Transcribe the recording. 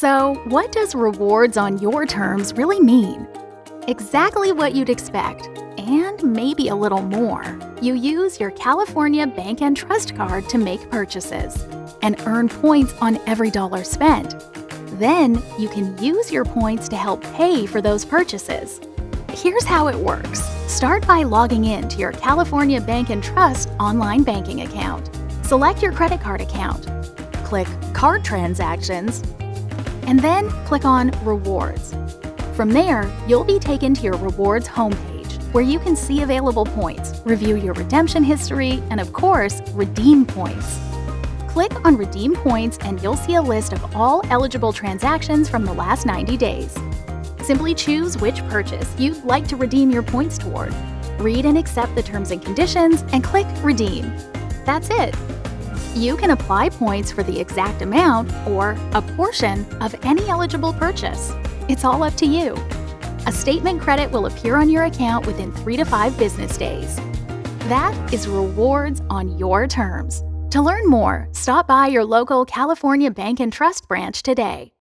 So, what does rewards on your terms really mean? Exactly what you'd expect, and maybe a little more. You use your California Bank and Trust card to make purchases and earn points on every dollar spent. Then, you can use your points to help pay for those purchases. Here's how it works. Start by logging in to your California Bank and Trust online banking account. Select your credit card account. Click Card Transactions, and then click on Rewards. From there, you'll be taken to your Rewards homepage, where you can see available points, review your redemption history, and of course, redeem points. Click on Redeem Points and you'll see a list of all eligible transactions from the last 90 days. Simply choose which purchase you'd like to redeem your points toward. Read and accept the terms and conditions and click Redeem. That's it. You can apply points for the exact amount or a portion of any eligible purchase. It's all up to you. A statement credit will appear on your account within 3 to 5 business days. That is rewards on your terms. To learn more, stop by your local California Bank and Trust branch today.